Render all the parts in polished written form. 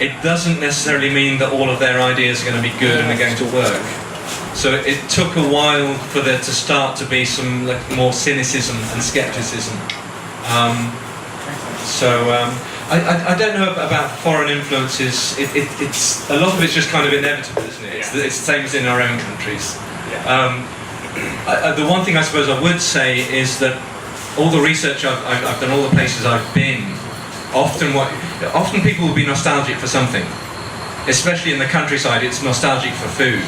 it doesn't necessarily mean that all of their ideas are going to be good and are going to work. So it took a while for there to start to be some more cynicism and skepticism. I don't know about foreign influences. It's a lot of it's just kind of inevitable, isn't it? It's the same as in our own countries. The one thing I suppose I would say is that all the research I've done, all the places I've been, often people will be nostalgic for something. Especially in the countryside, it's nostalgic for food.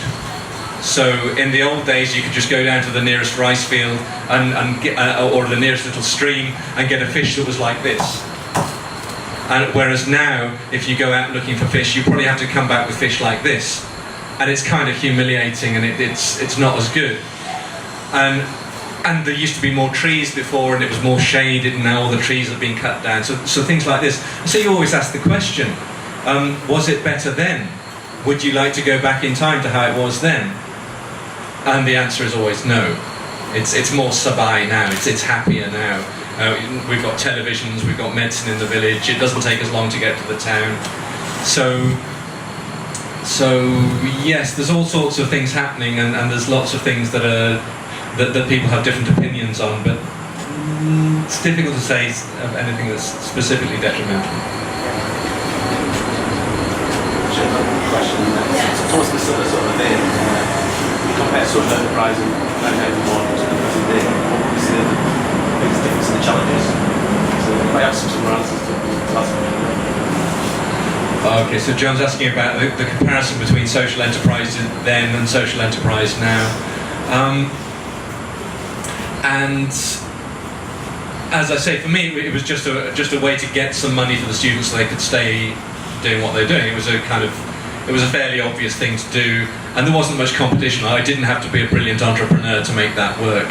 So in the old days, you could just go down to the nearest rice field or the nearest little stream and get a fish that was like this. And whereas now, if you go out looking for fish, you probably have to come back with fish like this, and it's kind of humiliating, and it's not as good. And there used to be more trees before, and it was more shaded, and now all the trees have been cut down. So things like this. So you always ask the question: was it better then? Would you like to go back in time to how it was then? And the answer is always no. It's more sabai now. It's happier now. We've got televisions, we've got medicine in the village. It doesn't take as long to get to the town. So yes, there's all sorts of things happening, and there's lots of things that people have different opinions on. But it's difficult to say of anything that's specifically detrimental. Question. It's almost the sort of thing. You compare social enterprise and management models to the present day. What is the biggest difference in the challenges? So I have some similarities to last one. Okay, so John's asking about the comparison between social enterprise then and social enterprise now. And as I say, for me, it was just a way to get some money for the students so they could stay doing what they're doing. It was a fairly obvious thing to do, and there wasn't much competition. I didn't have to be a brilliant entrepreneur to make that work.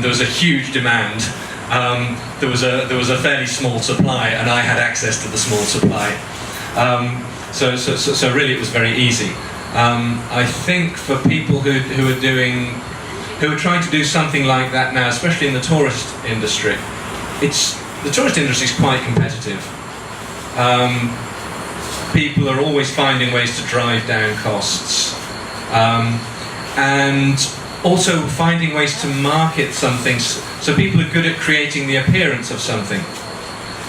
There was a huge demand. There was a fairly small supply, and I had access to the small supply. So really, it was very easy. I think for people who are trying to do something like that now, especially in the tourist industry, the tourist industry is quite competitive. People are always finding ways to drive down costs, and also finding ways to market something. So people are good at creating the appearance of something.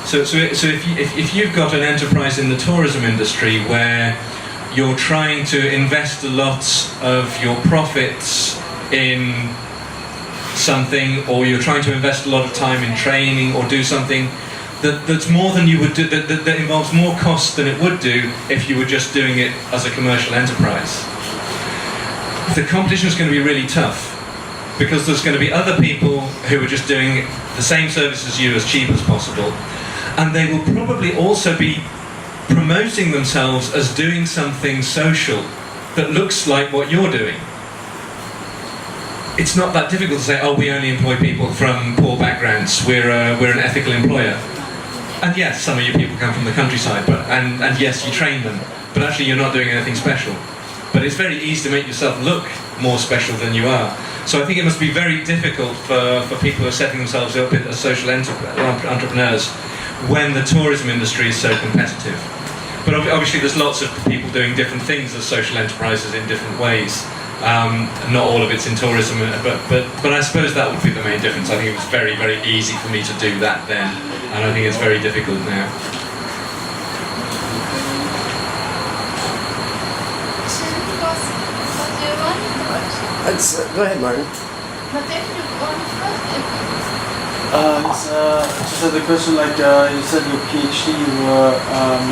So if you've got an enterprise in the tourism industry where you're trying to invest a lot of your profits in something, or you're trying to invest a lot of time in training or do something that's more than you would do, that involves more cost than it would do if you were just doing it as a commercial enterprise. The competition is going to be really tough, because there's going to be other people who are just doing the same service as you as cheap as possible, and they will probably also be promoting themselves as doing something social that looks like what you're doing. It's not that difficult to say, oh, we only employ people from poor backgrounds, we're an ethical employer. And yes, some of your people come from the countryside, and yes, you train them, but actually you're not doing anything special. But it's very easy to make yourself look more special than you are. So I think it must be very difficult for people who are setting themselves up as social entrepreneurs when the tourism industry is so competitive. But obviously there's lots of people doing different things as social enterprises in different ways. Not all of it's in tourism, but I suppose that would be the main difference. I think it was very, very easy for me to do that then, and I think it's very difficult now. Go ahead, Martin. Just the question, like you said, your PhD, you were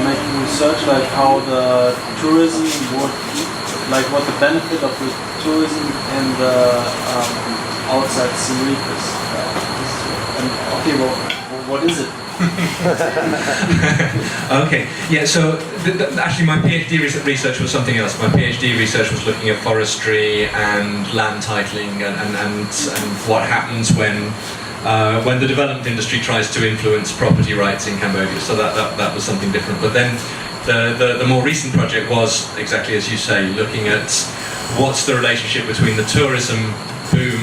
making research, like how the tourism would, like what the benefit of the tourism in the outside Siem Reap is. Okay, well, what is it? Okay, yeah, so actually my PhD research was something else. My PhD research was looking at forestry and land titling and what happens when the development industry tries to influence property rights in Cambodia. So that was something different. But then the more recent project was, exactly as you say, looking at what's the relationship between the tourism boom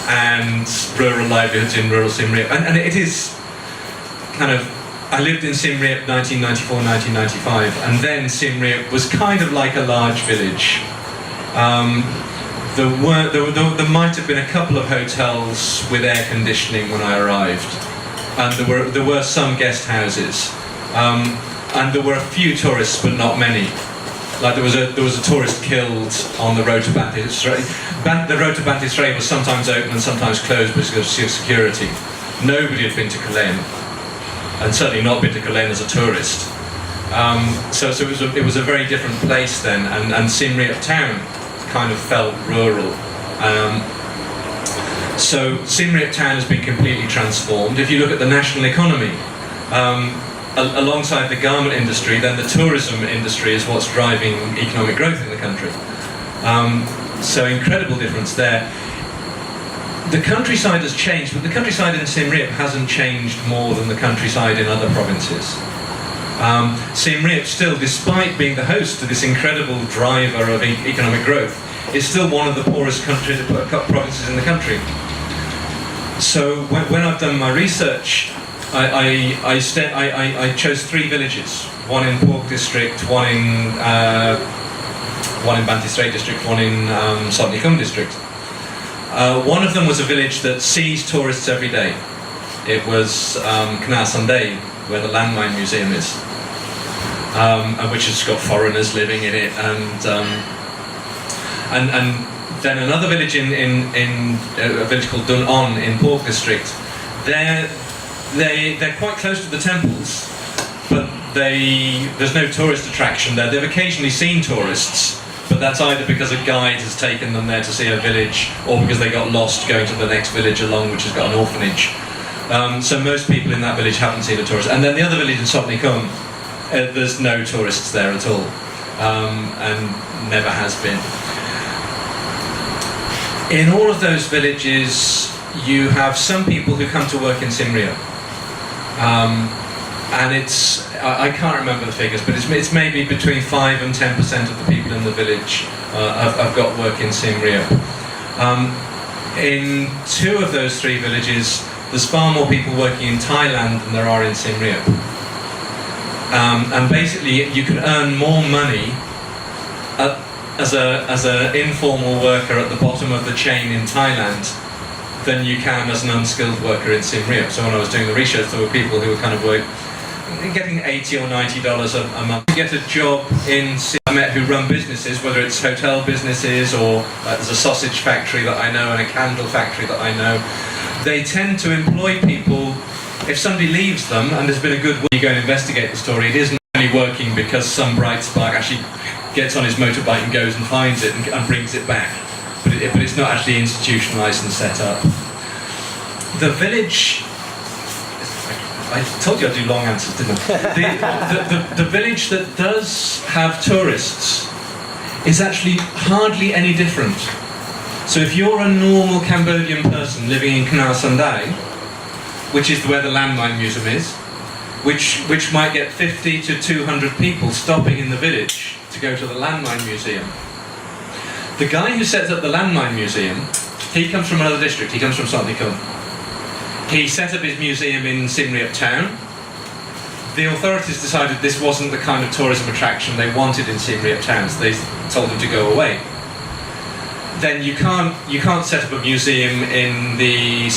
and rural livelihoods in rural Siem Reap. And it is kind of I lived in Siem Reap 1994, 1995, and then Siem Reap was kind of like a large village. There might have been a couple of hotels with air conditioning when I arrived, and there were some guest houses, and there were a few tourists, but not many. Like there was a tourist killed on the road to Bantisrei. The road to Bantisrei was sometimes open and sometimes closed because of security. Nobody had been to Kalen, and certainly not been to Kalen as a tourist. So it was a very different place then, and Siem Reap town kind of felt rural. So Siem Reap town has been completely transformed. If you look at the national economy, alongside the garment industry, then the tourism industry is what's driving economic growth in the country. So incredible difference there. The countryside has changed, but the countryside in Siem Reap hasn't changed more than the countryside in other provinces. Siem Reap still, despite being the host to this incredible driver of economic growth, is still one of the poorest provinces in the country. So when I've done my research, I chose 3 villages: one in Pork district, one in Bantisrei district, one in Sotnikum district. One of them was a village that sees tourists every day. It was Kna Sandei, where the landmine museum is, and which has got foreigners living in it, and then another village in a village called Dun On in Pork district. They're quite close to the temples, but there's no tourist attraction there. They've occasionally seen tourists, but that's either because a guide has taken them there to see a village, or because they got lost going to the next village along, which has got an orphanage. So most people in that village haven't seen a tourist. And then the other village in Sotnikum, there's no tourists there at all, and never has been. In all of those villages, you have some people who come to work in Siem Reap. And I can't remember the figures, but it's maybe between 5 and 10% of the people in the village have got work in Siem Reap. In 2 of those 3 villages, there's far more people working in Thailand than there are in Siem Reap. And basically, you can earn more money as an informal worker at the bottom of the chain in Thailand than you can as an unskilled worker in Siem Reap. So when I was doing the research, there were people who were kind of getting $80 or $90 a month to get a job in Siem Reap. I met who run businesses, whether it's hotel businesses or there's a sausage factory that I know and a candle factory that I know. They tend to employ people. If somebody leaves them and there's been a good way, you go and investigate the story, it isn't only working because some bright spark actually gets on his motorbike and goes and finds it and brings it back. But it's not actually institutionalised and set up. The village, I told you I'd do long answers, didn't I? The village that does have tourists is actually hardly any different. So if you're a normal Cambodian person living in Kna Sandai, which is where the landmine museum is, which might get 50 to 200 people stopping in the village to go to the landmine museum. The guy who sets up the landmine museum, he comes from another district, he comes from Sotnikum. He set up his museum in Siem Reap town. The authorities decided this wasn't the kind of tourism attraction they wanted in Siem Reap town, so they told him to go away. Then you can't set up a museum in the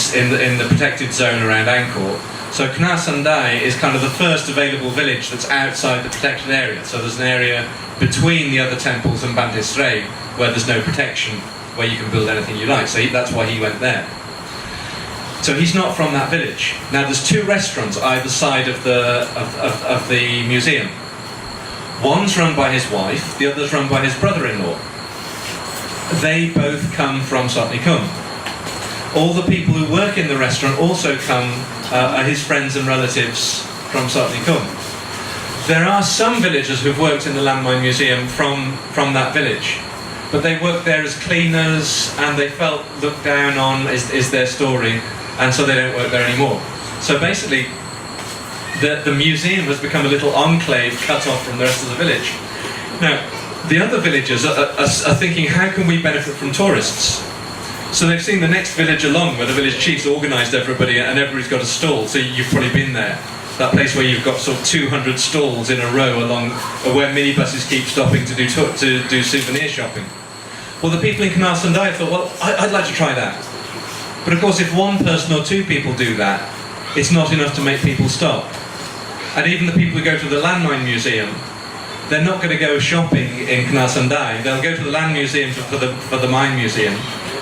protected zone around Angkor. So Kna Sandai is kind of the first available village that's outside the protected area. So there's an area between the other temples and Bantisrei where there's no protection, where you can build anything you like. So that's why he went there. So he's not from that village. Now there's 2 restaurants either side of the museum. One's run by his wife, the other's run by his brother-in-law. They both come from Sotnikum. All the people who work in the restaurant also are his friends and relatives from Sotnikum. There are some villagers who've worked in the Landmine Museum from that village, but they worked there as cleaners and they felt looked down on, is their story, and so they don't work there anymore. So basically, the museum has become a little enclave cut off from the rest of the village. Now, the other villagers are thinking, how can we benefit from tourists? So they've seen the next village along where the village chief's organised everybody and everybody's got a stall, so you've probably been there. that place where you've got sort of 200 stalls in a row along where minibuses keep stopping to do souvenir shopping. Well, the people in Canal Sundai thought, well, I'd like to try that. But of course, if one person or two people do that, it's not enough to make people stop. And even the people who go to the Landmine Museum, they're not going to go shopping in Canal Sundai. They'll go to the Land Museum for the Mine Museum.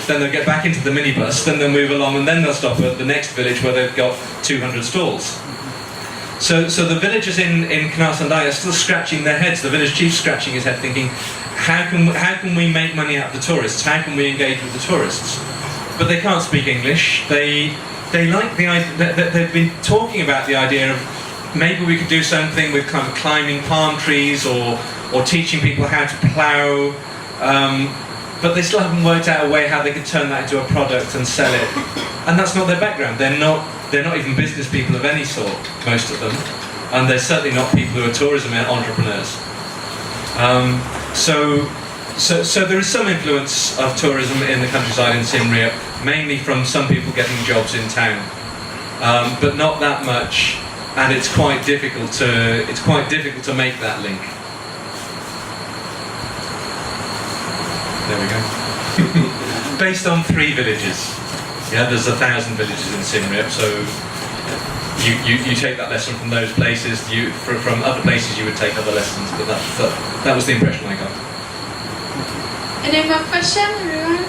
Then they'll get back into the minibus, then they'll move along, and then they'll stop at the next village where they've got 200 stalls. So the villagers in Canal Sundai are still scratching their heads. The village chief's scratching his head, thinking, how can we make money out of the tourists? How can we engage with the tourists? But they can't speak English. They like the idea. They've been talking about the idea of maybe we could do something with kind of climbing palm trees or teaching people how to plough. But they still haven't worked out a way how they could turn that into a product and sell it. And that's not their background. They're not even business people of any sort, most of them. And they're certainly not people who are tourism entrepreneurs. So there is some influence of tourism in the countryside in Siem Reap, mainly from some people getting jobs in town, but not that much. And it's quite difficult to make that link. There we go. Based on 3 villages. Yeah, there's 1,000 villages in Siem Reap, so you take that lesson from those places. From other places you would take other lessons, but that was the impression I got. Any more questions, everyone?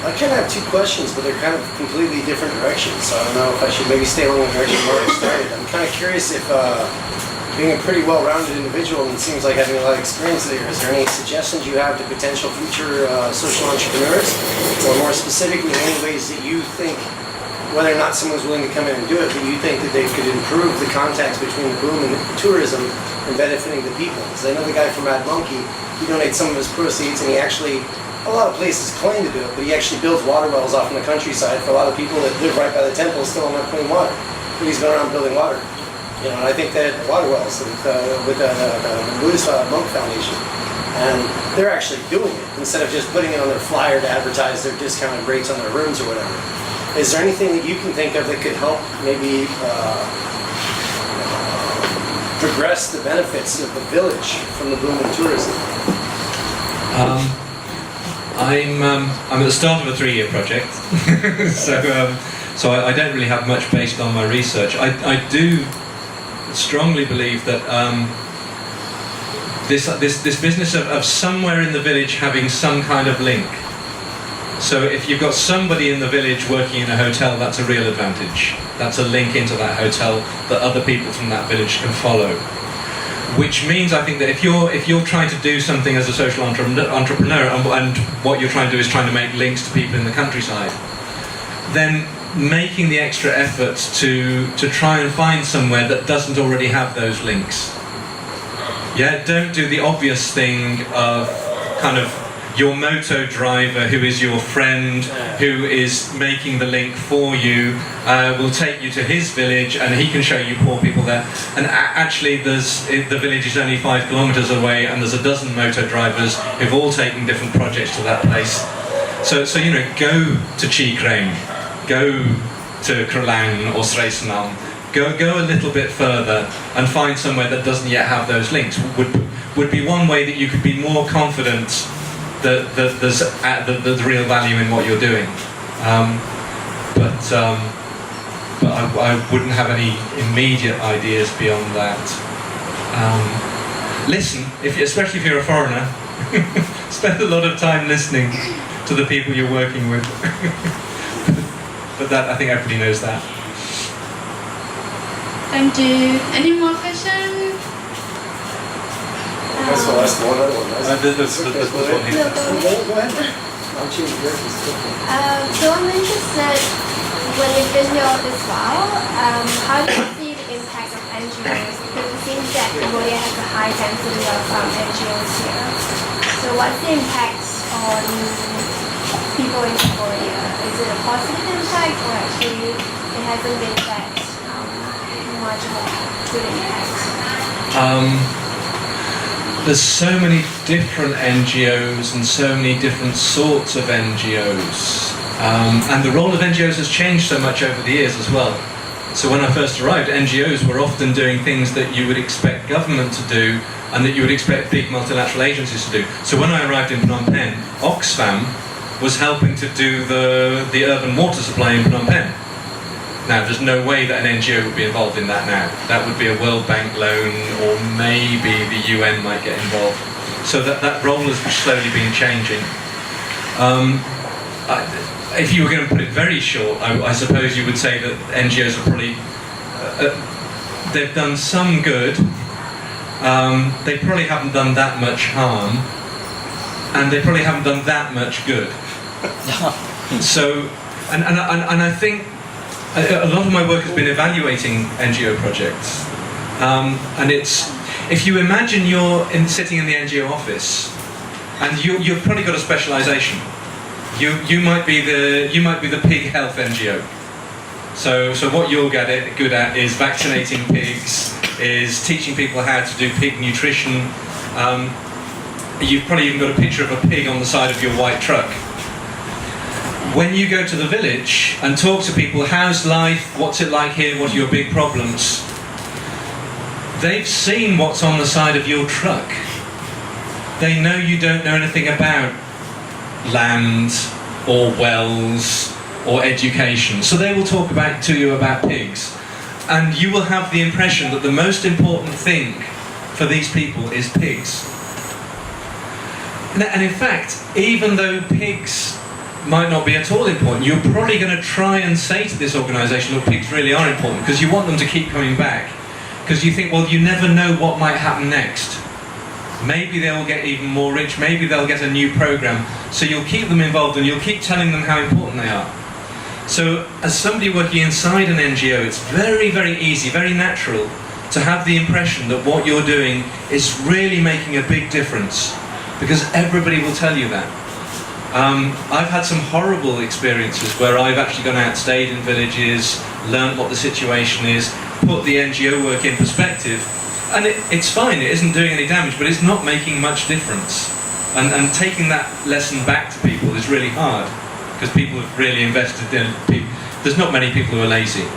I kind of have 2 questions, but they're kind of completely different directions, so I don't know if I should maybe stay along the direction where I started. I'm kind of curious if, being a pretty well-rounded individual and it seems like having a lot of experience there, is there any suggestions you have to potential future social entrepreneurs? Or more specifically, any ways that you think, whether or not someone's willing to come in and do it, but you think that they could improve the contacts between the boom and tourism and benefiting the people? Because I know the guy from Mad Monkey, he donates some of his proceeds and he actually, a lot of places claim to do it, but he actually builds water wells off in the countryside for a lot of people that live right by the temple and still don't have clean water. But he's going around building water. You know, and I think that water wells with the Buddhist Monk Foundation, and they're actually doing it instead of just putting it on their flyer to advertise their discounted rates on their rooms or whatever. Is there anything that you can think of that could help maybe progress the benefits of the village from the boom in tourism? I'm at the start of a 3-year project, so I don't really have much based on my research. I do strongly believe that this business of somewhere in the village having some kind of link. So if you've got somebody in the village working in a hotel, that's a real advantage. That's a link into that hotel that other people from that village can follow. Which means, I think, that if you're trying to do something as a social entrepreneur, and what you're trying to do is trying to make links to people in the countryside, then making the extra effort to try and find somewhere that doesn't already have those links. Yeah, don't do the obvious thing of kind of your moto driver who is your friend, who is making the link for you, will take you to his village and he can show you poor people there. And actually the village is only 5 kilometers away and there's a dozen moto drivers who've all taken different projects to that place. So you know, go to Chi Kreng, go to Kralang or Sresanam, go a little bit further and find somewhere that doesn't yet have those links. Would be one way that you could be more confident that there's real value in what you're doing. But I wouldn't have any immediate ideas beyond that. Listen, especially if you're a foreigner, spend a lot of time listening to the people you're working with. But that, I think everybody knows that. Thank you. Any more questions? That's the last one. Other one. There's one here. Go ahead. I'll change yours. So I'm interested, when you've been here all this while, how do you see the impact of NGOs? Because it seems that Cambodia has a high density of NGOs here. So what's the impact on people in Cambodia? Is it a positive impact, or actually it hasn't been that much of a good impact? There's so many different NGOs and so many different sorts of NGOs. And the role of NGOs has changed so much over the years as well. So when I first arrived, NGOs were often doing things that you would expect government to do and that you would expect big multilateral agencies to do. So when I arrived in Phnom Penh, Oxfam was helping to do the urban water supply in Phnom Penh. Now, there's no way that an NGO would be involved in that now. That would be a World Bank loan, or maybe the UN might get involved. So that role has slowly been changing. If you were going to put it very short, I suppose you would say that NGOs are probably, they've done some good, they probably haven't done that much harm, and they probably haven't done that much good. So, and I think a lot of my work has been evaluating NGO projects, and it's, if you imagine you're sitting in the NGO office, and you've probably got a specialisation. You might be the pig health NGO. So what you're good at is vaccinating pigs, is teaching people how to do pig nutrition. You've probably even got a picture of a pig on the side of your white truck. When you go to the village and talk to people, how's life, what's it like here, what are your big problems? They've seen what's on the side of your truck. They know you don't know anything about land or wells or education, so they will talk to you about pigs, and you will have the impression that the most important thing for these people is pigs. And in fact, even though pigs might not be at all important, you're probably going to try and say to this organisation, look, pigs really are important, because you want them to keep coming back, because you think, well, you never know what might happen next. Maybe they'll get even more rich, maybe they'll get a new program. So you'll keep them involved and you'll keep telling them how important they are. So as somebody working inside an NGO, it's very, very easy, very natural to have the impression that what you're doing is really making a big difference, because everybody will tell you that. I've had some horrible experiences where I've actually gone out, stayed in villages, learnt what the situation is, put the NGO work in perspective. And it's fine, it isn't doing any damage, but it's not making much difference. And taking that lesson back to people is really hard, because people have really invested in people. There's not many people who are lazy,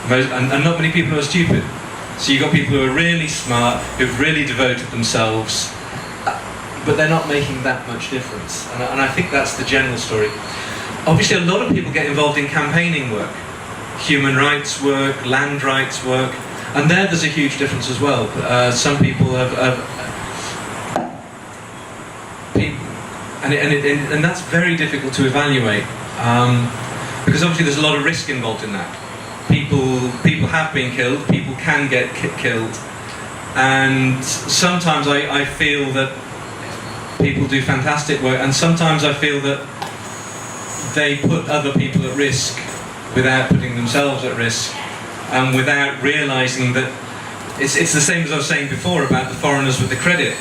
and not many people who are stupid. So you've got people who are really smart, who've really devoted themselves, but they're not making that much difference. And I think that's the general story. Obviously, a lot of people get involved in campaigning work, human rights work, land rights work. And there's a huge difference as well. Some people and that's very difficult to evaluate, because obviously there's a lot of risk involved in that. People have been killed, people can get killed, and sometimes I feel that people do fantastic work, and sometimes I feel that they put other people at risk without putting themselves at risk. And without realising that it's the same as I was saying before about the foreigners with the credit.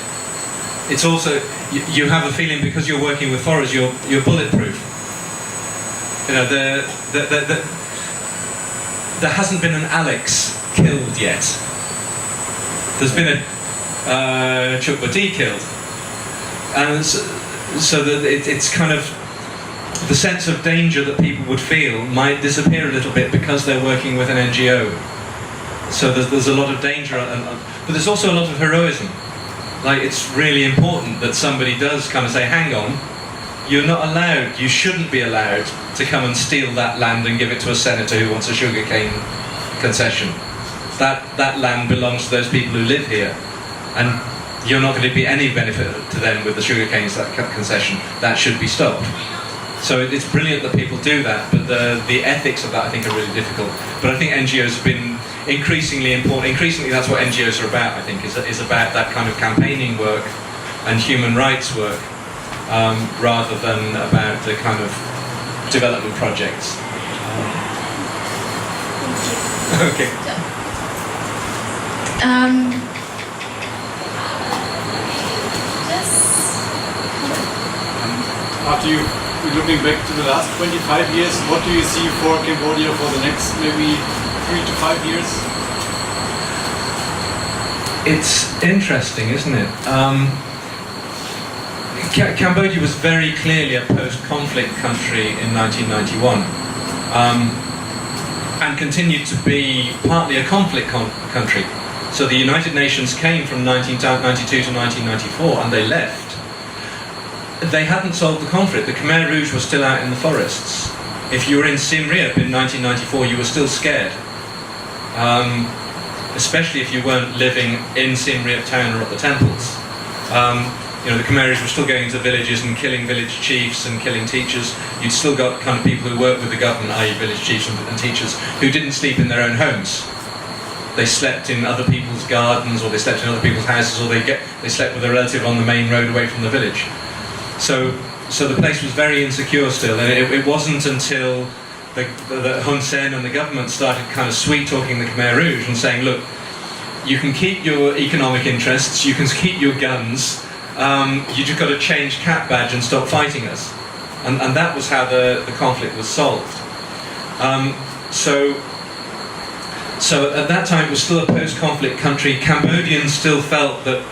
It's also, you have a feeling because you're working with foreigners, you're bulletproof. You know, there hasn't been an Alex killed yet. There's been a Chukbati killed, and so that it's kind of, the sense of danger that people would feel might disappear a little bit because they're working with an NGO. So there's a lot of danger, but there's also a lot of heroism. Like, it's really important that somebody does kind of say, hang on, you're not allowed, you shouldn't be allowed to come and steal that land and give it to a senator who wants a sugarcane concession. That land belongs to those people who live here, and you're not going to be any benefit to them with the sugarcane concession. That should be stopped. So it's brilliant that people do that, but the ethics of that I think are really difficult. But I think NGOs have been increasingly important. Increasingly, that's what NGOs are about. I think is about that kind of campaigning work and human rights work, rather than about the kind of development projects. Okay. After you looking back to the last 25 years, what do you see for Cambodia for the next maybe 3 to 5 years? It's interesting, isn't it? Cambodia was very clearly a post-conflict country in 1991. and continued to be partly a conflict country. So the United Nations came from 1992 to 1994 and they left. They hadn't solved the conflict. The Khmer Rouge was still out in the forests. If you were in Siem Reap in 1994, you were still scared. Especially if you weren't living in Siem Reap town or at the temples. The Khmer Rouge were still going into villages and killing village chiefs and killing teachers. You'd still got kind of people who worked with the government, i.e. village chiefs and teachers, who didn't sleep in their own homes. They slept in other people's gardens, or they slept in other people's houses, or they slept with a relative on the main road away from the village. So the place was very insecure still, and it wasn't until the Hun Sen and the government started kind of sweet-talking the Khmer Rouge and saying, look, you can keep your economic interests, you can keep your guns, you just got to change cat badge and stop fighting us. And that was how the conflict was solved. So at that time it was still a post-conflict country. Cambodians still felt that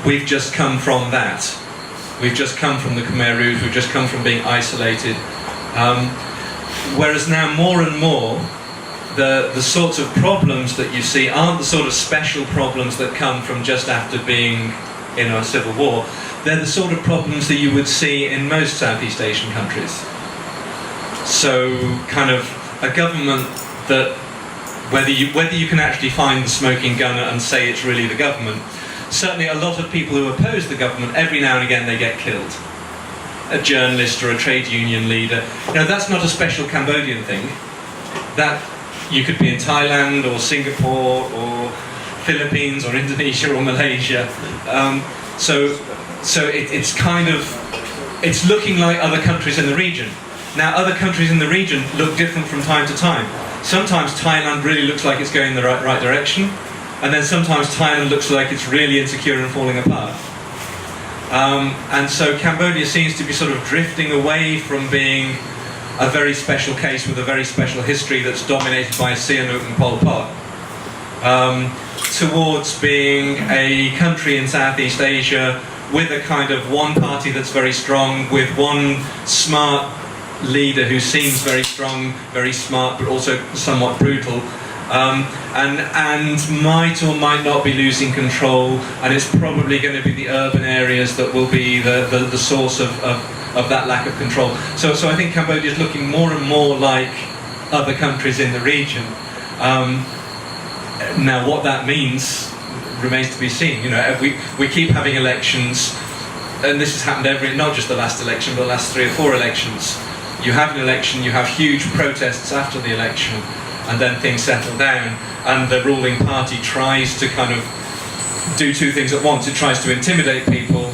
we've just come from that. We've just come from the Khmer Rouge, we've just come from being isolated. Whereas now more and more, the sorts of problems that you see aren't the sort of special problems that come from just after being in a civil war. They're the sort of problems that you would see in most Southeast Asian countries. So kind of a government that, whether you can actually find the smoking gun and say it's really the government, certainly a lot of people who oppose the government, every now and again they get killed. A journalist or a trade union leader. That's not a special Cambodian thing. That you could be in Thailand or Singapore or Philippines or Indonesia or Malaysia. So it's kind of, it's looking like other countries in the region. Now other countries in the region look different from time to time. Sometimes Thailand really looks like it's going in the right direction, and then sometimes Thailand looks like it's really insecure and falling apart. And so Cambodia seems to be sort of drifting away from being a very special case with a very special history that's dominated by Siem Reap and Pol Pot, towards being a country in Southeast Asia with a kind of one party that's very strong, with one smart leader who seems very strong, very smart, but also somewhat brutal, and might or might not be losing control, and it's probably going to be the urban areas that will be the source of that lack of control. So I think Cambodia is looking more and more like other countries in the region. Now what that means remains to be seen. We keep having elections, and this has happened not just the last election, but the last 3 or 4 elections. You have an election, you have huge protests after the election, and then things settle down, and the ruling party tries to kind of do 2 things at once. It tries to intimidate people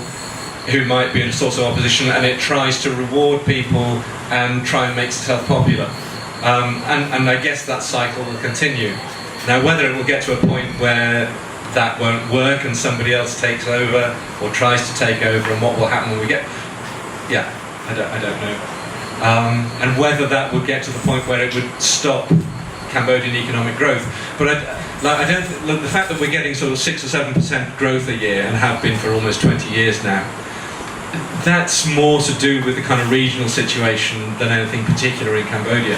who might be in a source of opposition, and it tries to reward people and try and make itself popular. And I guess that cycle will continue. Now whether it will get to a point where that won't work and somebody else takes over or tries to take over, and what will happen when we get... I don't know. And whether that would get to the point where it would stop Cambodian economic growth. But I don't look, the fact that we're getting sort of 6 or 7% growth a year, and have been for almost 20 years now, that's more to do with the kind of regional situation than anything particular in Cambodia.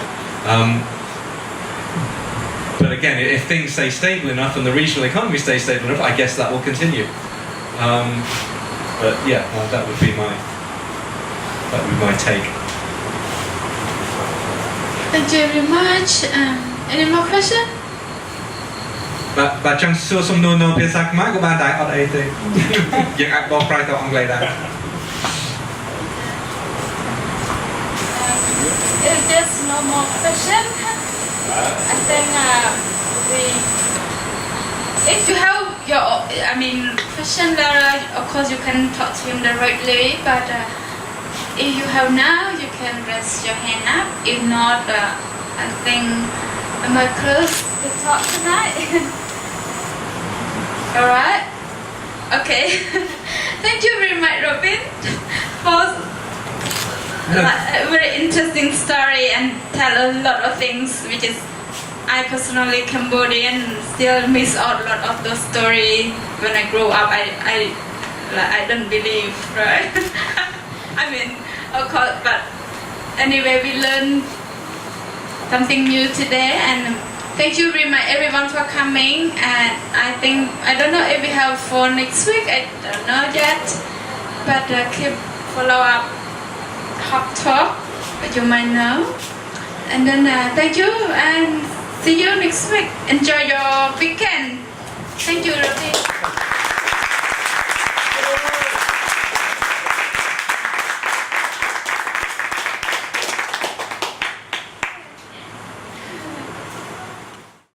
But again, if things stay stable enough and the regional economy stays stable enough, I guess that will continue. But yeah, well, that would be my take. Thank you very much. Any more questions? បាទចង់សួរសំណួរនៅភាសាខ្មែរក៏បានដែរអត់អីទេយើងអាចបកប្រែទៅអង់គ្លេសដែរ If there's no more question, I think if you have your, question Lara, of course you can talk to him directly, but if you have now, you can raise your hand up. If not, I think I might close the talk tonight. Alright? Okay. Thank you very much, Robin, for a very interesting story and tell a lot of things which is I personally Cambodian still miss out a lot of those stories. When I grow up, I don't believe, right? Of course, but anyway, we learn something new today, and thank you very much everyone for coming. And I don't know if we have for next week, I don't know yet, but keep follow up Hubtalk, you might know. And then thank you and see you next week. Enjoy your weekend. Thank you, Robin.